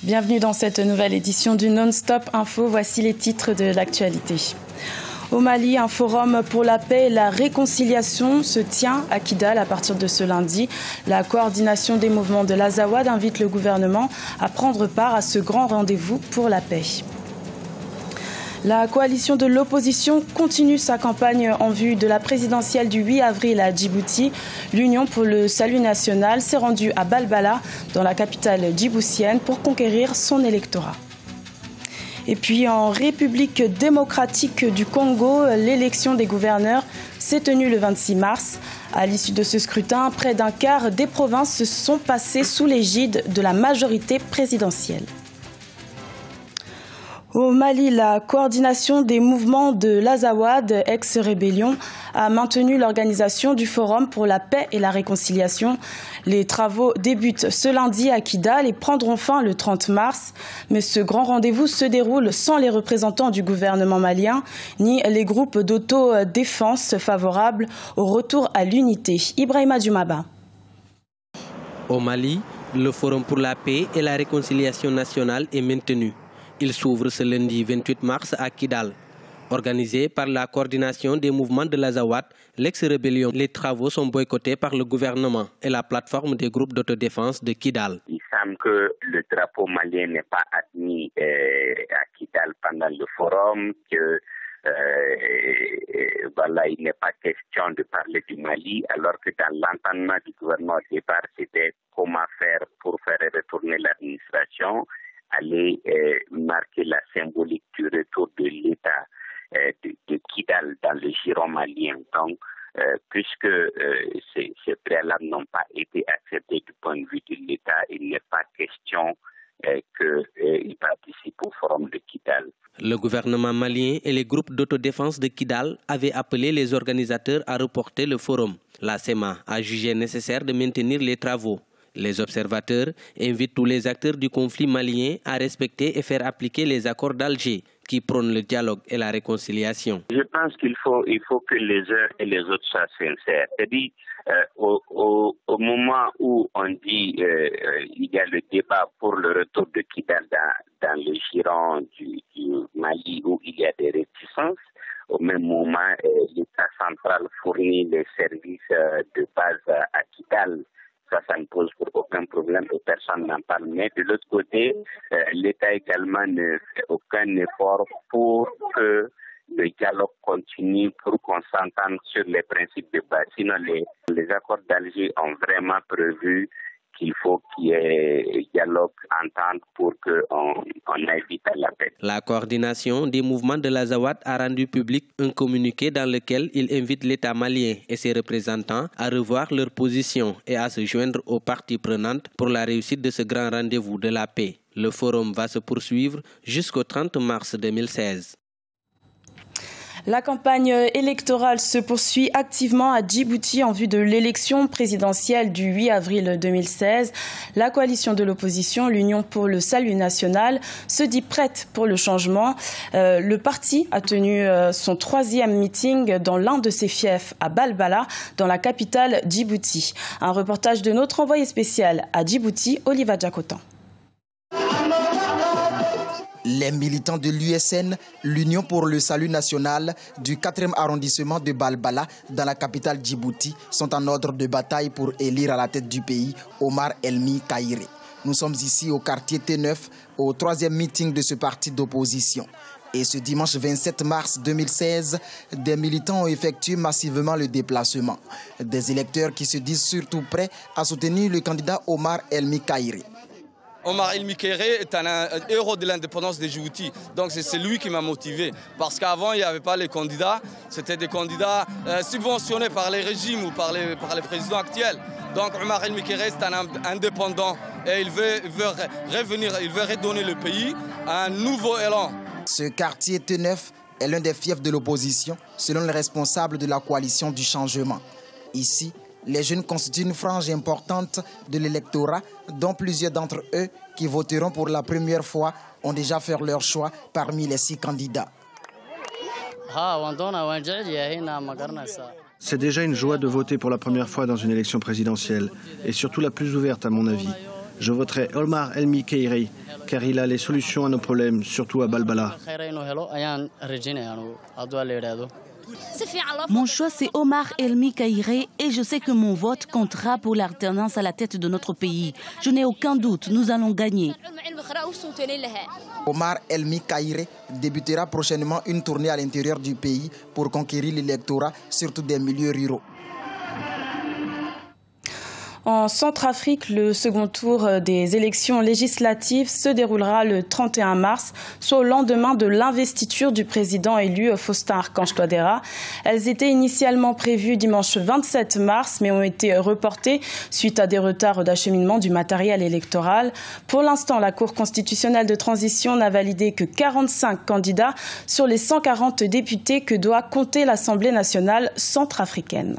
Bienvenue dans cette nouvelle édition du Non-Stop Info. Voici les titres de l'actualité. Au Mali, un forum pour la paix et la réconciliation se tient à Kidal à partir de ce lundi. La coordination des mouvements de l'Azawad invite le gouvernement à prendre part à ce grand rendez-vous pour la paix. La coalition de l'opposition continue sa campagne en vue de la présidentielle du 8 avril à Djibouti. L'Union pour le salut national s'est rendue à Balbala, dans la capitale djiboutienne, pour conquérir son électorat. Et puis en République démocratique du Congo, l'élection des gouverneurs s'est tenue le 26 mars. À l'issue de ce scrutin, près d'un quart des provinces se sont passées sous l'égide de la majorité présidentielle. Au Mali, la coordination des mouvements de l'Azawad, ex-rébellion, a maintenu l'organisation du Forum pour la paix et la réconciliation. Les travaux débutent ce lundi à Kidal et prendront fin le 30 mars. Mais ce grand rendez-vous se déroule sans les représentants du gouvernement malien, ni les groupes d'autodéfense favorables au retour à l'unité. Ibrahima Djoumaba. Au Mali, le Forum pour la paix et la réconciliation nationale est maintenu. Il s'ouvre ce lundi 28 mars à Kidal. Organisé par la coordination des mouvements de l'Azawad, l'ex-rébellion, les travaux sont boycottés par le gouvernement et la plateforme des groupes d'autodéfense de Kidal. Il semble que le drapeau malien n'est pas admis à Kidal pendant le forum, que il n'est pas question de parler du Mali, alors que dans l'entendement du gouvernement au départ, c'était comment faire pour faire retourner l'administration, aller marquer la symbolique du retour de l'État de Kidal dans le giron malien. Donc, puisque ces préalables n'ont pas été acceptés du point de vue de l'État, il n'est pas question qu'il participe au forum de Kidal. Le gouvernement malien et les groupes d'autodéfense de Kidal avaient appelé les organisateurs à reporter le forum. La CEMA a jugé nécessaire de maintenir les travaux. Les observateurs invitent tous les acteurs du conflit malien à respecter et faire appliquer les accords d'Alger qui prônent le dialogue et la réconciliation. Je pense qu'il faut que les uns et les autres soient sincères. C'est-à-dire, au moment où on dit il y a le débat pour le retour de Kidal dans le giron du Mali où il y a des réticences, au même moment, l'État central fournit les services de base à Kidal. Ça ne pose aucun problème et personne n'en parle. Mais de l'autre côté, l'État également ne fait aucun effort pour que le dialogue continue, pour qu'on s'entende sur les principes de base. Sinon, les accords d'Alger ont vraiment prévu qu'il faut qu'il y ait dialogue, entente pour qu'on évite la paix. La coordination des mouvements de l'Azawad a rendu public un communiqué dans lequel il invite l'État malien et ses représentants à revoir leur position et à se joindre aux parties prenantes pour la réussite de ce grand rendez-vous de la paix. Le forum va se poursuivre jusqu'au 30 mars 2016. La campagne électorale se poursuit activement à Djibouti en vue de l'élection présidentielle du 8 avril 2016. La coalition de l'opposition, l'Union pour le salut national, se dit prête pour le changement. Le parti a tenu son 3e meeting dans l'un de ses fiefs à Balbala, dans la capitale Djibouti. Un reportage de notre envoyé spécial à Djibouti, Oliva Djakotan. Les militants de l'USN, l'Union pour le salut national du 4e arrondissement de Balbala, dans la capitale Djibouti, sont en ordre de bataille pour élire à la tête du pays Omar Elmi Kaïré. Nous sommes ici au quartier T9, au 3e meeting de ce parti d'opposition. Et ce dimanche 27 mars 2016, des militants ont effectué massivement le déplacement. Des électeurs qui se disent surtout prêts à soutenir le candidat Omar Elmi Kaïré. Omar Elmi Kaïré est un héros de l'indépendance de Djibouti. Donc c'est lui qui m'a motivé. Parce qu'avant, il n'y avait pas les candidats. C'était des candidats subventionnés par les régimes ou par les présidents actuels. Donc Omar Elmi Kaïré est un indépendant et il veut revenir, il veut redonner le pays à un nouveau élan. Ce quartier T9 est l'un des fiefs de l'opposition, selon les responsables de la coalition du changement. Ici, les jeunes constituent une frange importante de l'électorat, dont plusieurs d'entre eux qui voteront pour la première fois ont déjà fait leur choix parmi les 6 candidats. C'est déjà une joie de voter pour la première fois dans une élection présidentielle, et surtout la plus ouverte à mon avis. Je voterai Omar Elmi Keïre car il a les solutions à nos problèmes, surtout à Balbala. Mon choix, c'est Omar Elmi Keïre et je sais que mon vote comptera pour l'alternance à la tête de notre pays. Je n'ai aucun doute, nous allons gagner. Omar Elmi Keïre débutera prochainement une tournée à l'intérieur du pays pour conquérir l'électorat, surtout des milieux ruraux. En Centrafrique, le second tour des élections législatives se déroulera le 31 mars, soit au lendemain de l'investiture du président élu Faustin Archange Touadéra. Elles étaient initialement prévues dimanche 27 mars, mais ont été reportées suite à des retards d'acheminement du matériel électoral. Pour l'instant, la Cour constitutionnelle de transition n'a validé que 45 candidats sur les 140 députés que doit compter l'Assemblée nationale centrafricaine.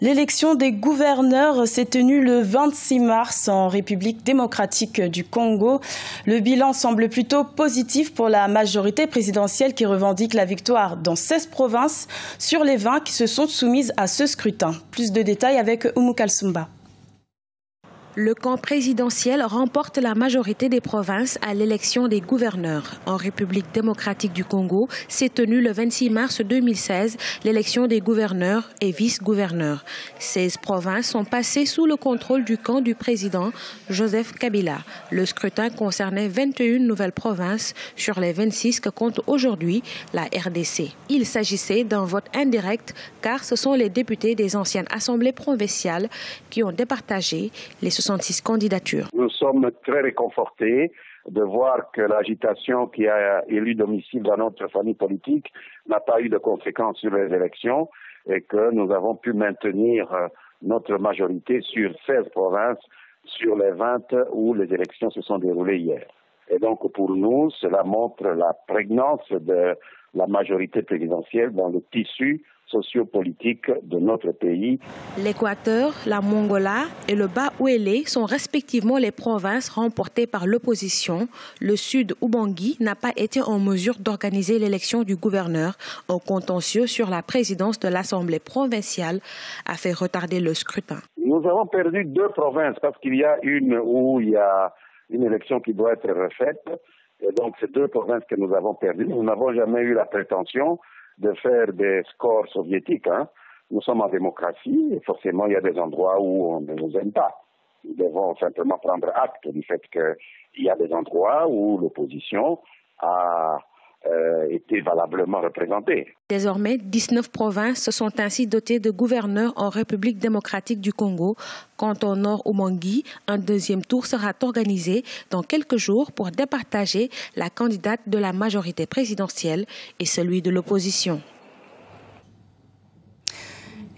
L'élection des gouverneurs s'est tenue le 26 mars en République démocratique du Congo. Le bilan semble plutôt positif pour la majorité présidentielle qui revendique la victoire dans 16 provinces sur les 20 qui se sont soumises à ce scrutin. Plus de détails avec Oumou Kalsumba. Le camp présidentiel remporte la majorité des provinces à l'élection des gouverneurs. En République démocratique du Congo, s'est tenue le 26 mars 2016 l'élection des gouverneurs et vice-gouverneurs. 16 provinces sont passées sous le contrôle du camp du président Joseph Kabila. Le scrutin concernait 21 nouvelles provinces sur les 26 que compte aujourd'hui la RDC. Il s'agissait d'un vote indirect car ce sont les députés des anciennes assemblées provinciales qui ont départagé les 66 candidatures. Nous sommes très réconfortés de voir que l'agitation qui a élu domicile dans notre famille politique n'a pas eu de conséquences sur les élections et que nous avons pu maintenir notre majorité sur 16 provinces sur les 20 où les élections se sont déroulées hier. Et donc pour nous, cela montre la prégnance de la majorité présidentielle dans le tissu sociopolitique de notre pays. L'Équateur, la Mongola et le Bas-Ouélé sont respectivement les provinces remportées par l'opposition. Le Sud Ubangui n'a pas été en mesure d'organiser l'élection du gouverneur. Un contentieux sur la présidence de l'Assemblée provinciale a fait retarder le scrutin. Nous avons perdu 2 provinces parce qu'il y a une où il y a une élection qui doit être refaite. Et donc, c'est 2 provinces que nous avons perdues. Nous n'avons jamais eu la prétention de faire des scores soviétiques. Nous sommes en démocratie et forcément, il y a des endroits où on ne nous aime pas. Nous devons simplement prendre acte du fait qu'il y a des endroits où l'opposition a été valablement représentée. Désormais, 19 provinces se sont ainsi dotées de gouverneurs en République démocratique du Congo. Quant au nord Ubangui, un deuxième tour sera organisé dans quelques jours pour départager la candidate de la majorité présidentielle et celui de l'opposition.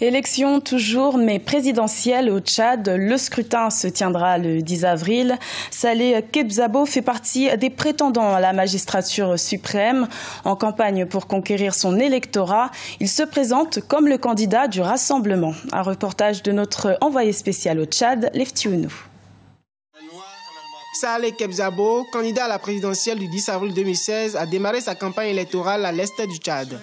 Élection toujours, mais présidentielle au Tchad. Le scrutin se tiendra le 10 avril. Saleh Kebzabo fait partie des prétendants à la magistrature suprême. En campagne pour conquérir son électorat, il se présente comme le candidat du Rassemblement. Un reportage de notre envoyé spécial au Tchad, Lefti Ounou. Saleh Kebzabo, candidat à la présidentielle du 10 avril 2016, a démarré sa campagne électorale à l'est du Tchad.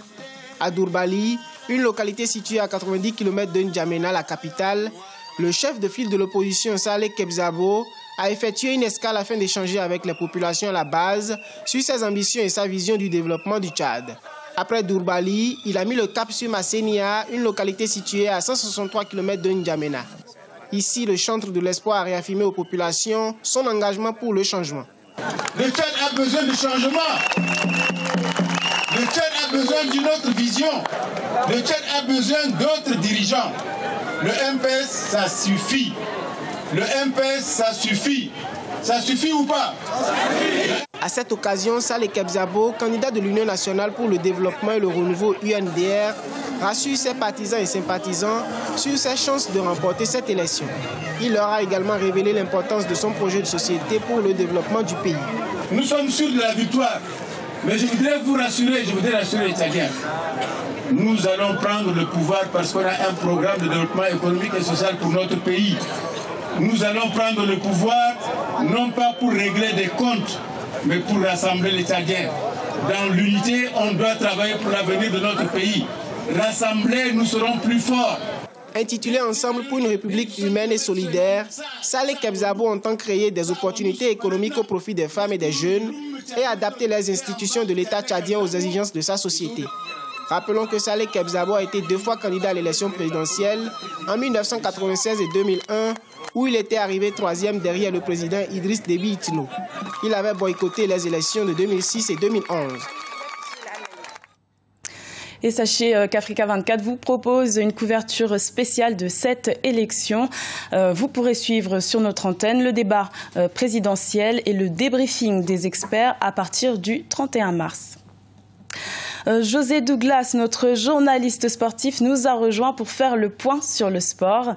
À Dourbali, une localité située à 90 km de N'Djamena, la capitale, le chef de file de l'opposition Saleh Kebzabo a effectué une escale afin d'échanger avec les populations à la base sur ses ambitions et sa vision du développement du Tchad. Après Dourbali, il a mis le cap sur Massenia, une localité située à 163 km de N'Djamena. Ici, le chantre de l'espoir a réaffirmé aux populations son engagement pour le changement. Le Tchad a besoin de changement. Le Tchad a besoin d'une autre vision. Le Tchad a besoin d'autres dirigeants. Le MPS, ça suffit. Le MPS, ça suffit. Ça suffit ou pas? À cette occasion, Saleh Kebzabo, candidat de l'Union nationale pour le développement et le renouveau UNDR, rassure ses partisans et sympathisants sur ses chances de remporter cette élection. Il leur a également révélé l'importance de son projet de société pour le développement du pays. Nous sommes sûrs de la victoire. Mais je voudrais vous rassurer, je voudrais rassurer les Tchadiens. Nous allons prendre le pouvoir parce qu'on a un programme de développement économique et social pour notre pays. Nous allons prendre le pouvoir non pas pour régler des comptes, mais pour rassembler les Tchadiens. Dans l'unité, on doit travailler pour l'avenir de notre pays. Rassemblés, nous serons plus forts. Intitulé Ensemble pour une République humaine et solidaire, Saleh Kebzabo entend créer des opportunités économiques au profit des femmes et des jeunes et adapter les institutions de l'État tchadien aux exigences de sa société. Rappelons que Saleh Kebzabo a été 2 fois candidat à l'élection présidentielle en 1996 et 2001, où il était arrivé 3e derrière le président Idriss Déby Itno. Il avait boycotté les élections de 2006 et 2011. Et sachez qu'Africa 24 vous propose une couverture spéciale de cette élection. Vous pourrez suivre sur notre antenne le débat présidentiel et le débriefing des experts à partir du 31 mars. José Douglas, notre journaliste sportif, nous a rejoint pour faire le point sur le sport.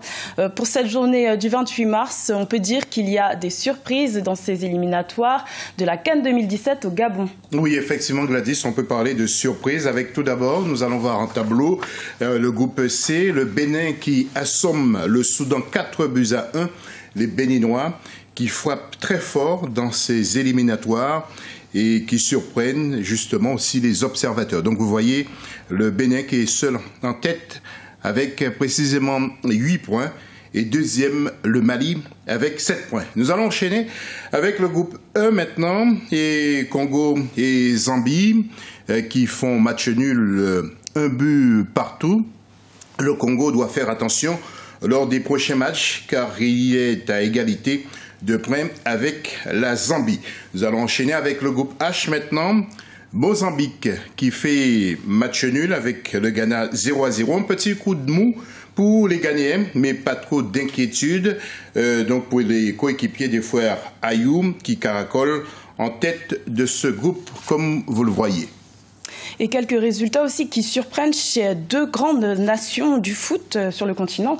Pour cette journée du 28 mars, on peut dire qu'il y a des surprises dans ces éliminatoires de la CAN 2017 au Gabon. Oui, effectivement, Gladys, on peut parler de surprises. Avec tout d'abord, nous allons voir en tableau le groupe C, le Bénin qui assomme le Soudan 4-1, les Béninois qui frappent très fort dans ces éliminatoires et qui surprennent justement aussi les observateurs. Donc vous voyez le Bénin qui est seul en tête avec précisément 8 points et deuxième le Mali avec 7 points. Nous allons enchaîner avec le groupe E maintenant et Congo et Zambie qui font match nul, 1 but partout. Le Congo doit faire attention lors des prochains matchs car il est à égalité de points avec la Zambie. Nous allons enchaîner avec le groupe H maintenant. Mozambique qui fait match nul avec le Ghana 0-0. Un petit coup de mou pour les Ghanéens, mais pas trop d'inquiétude. Donc pour les coéquipiers des frères Ayoub qui caracolent en tête de ce groupe, comme vous le voyez. Et quelques résultats aussi qui surprennent chez 2 grandes nations du foot sur le continent.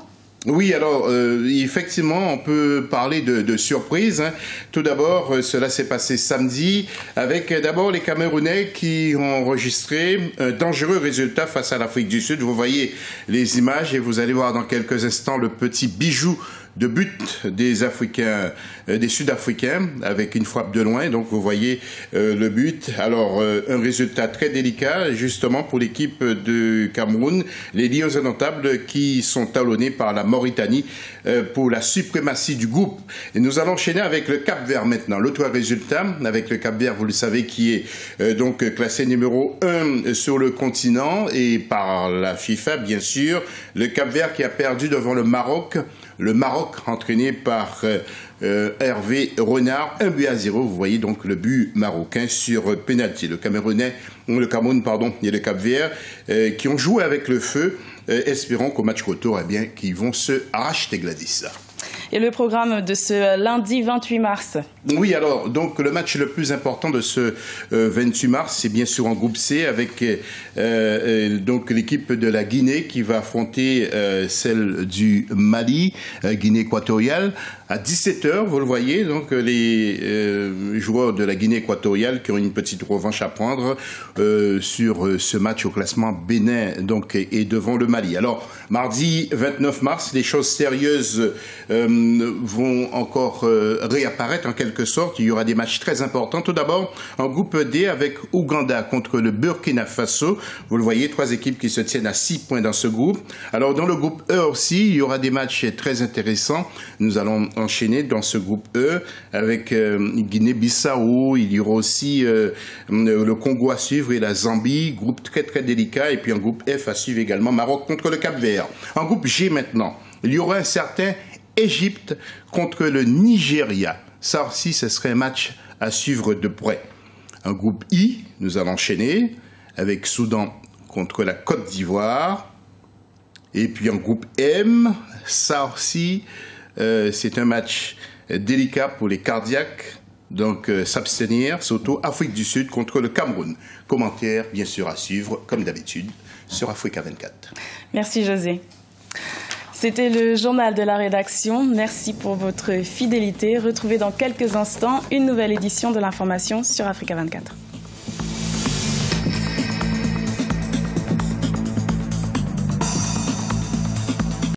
Oui, alors effectivement, on peut parler de surprise. Tout d'abord, cela s'est passé samedi avec d'abord les Camerounais qui ont enregistré un dangereux résultat face à l'Afrique du Sud. Vous voyez les images et vous allez voir dans quelques instants le petit bijou de but des Africains, des Sud-Africains avec une frappe de loin. Donc vous voyez le but. Alors un résultat très délicat justement pour l'équipe de Cameroun, les Lions indomptables qui sont talonnés par la Mauritanie pour la suprématie du groupe. Et nous allons enchaîner avec le Cap-Vert maintenant. L'autre résultat avec le Cap-Vert, vous le savez, qui est donc classé numéro 1 sur le continent et par la FIFA bien sûr. Le Cap-Vert qui a perdu devant le Maroc. Le Maroc entraîné par Hervé Renard, 1-0. Vous voyez donc le but marocain sur pénalty. Le Cameroun et le Cap-Vert qui ont joué avec le feu. Espérons qu'au match retour, qu'ils vont se racheter, Gladys. Et le programme de ce lundi 28 mars. Oui, alors, donc le match le plus important de ce 28 mars, c'est bien sûr en groupe C avec donc l'équipe de la Guinée qui va affronter celle du Mali, Guinée équatoriale, à 17h, vous le voyez, donc les joueurs de la Guinée équatoriale qui ont une petite revanche à prendre sur ce match au classement. Bénin donc est devant le Mali. Alors, mardi 29 mars, les choses sérieuses vont encore réapparaître en quelque sorte. Il y aura des matchs très importants. Tout d'abord, en groupe D avec Ouganda contre le Burkina Faso. Vous le voyez, 3 équipes qui se tiennent à 6 points dans ce groupe. Alors, dans le groupe E aussi, il y aura des matchs très intéressants. Nous allons enchaîner dans ce groupe E avec Guinée-Bissau. Il y aura aussi le Congo à suivre et la Zambie. Groupe très très délicat. Et puis en groupe F à suivre également Maroc contre le Cap-Vert. En groupe G maintenant, il y aura un certain Égypte contre le Nigeria. Ça aussi, ce serait un match à suivre de près. En groupe I, nous allons enchaîner avec Soudan contre la Côte d'Ivoire. Et puis en groupe M, ça aussi, c'est un match délicat pour les cardiaques. Donc s'abstenir, surtout Afrique du Sud contre le Cameroun. Commentaire, bien sûr, à suivre, comme d'habitude, sur Africa 24. Merci José. C'était le journal de la rédaction. Merci pour votre fidélité. Retrouvez dans quelques instants une nouvelle édition de l'information sur Africa 24.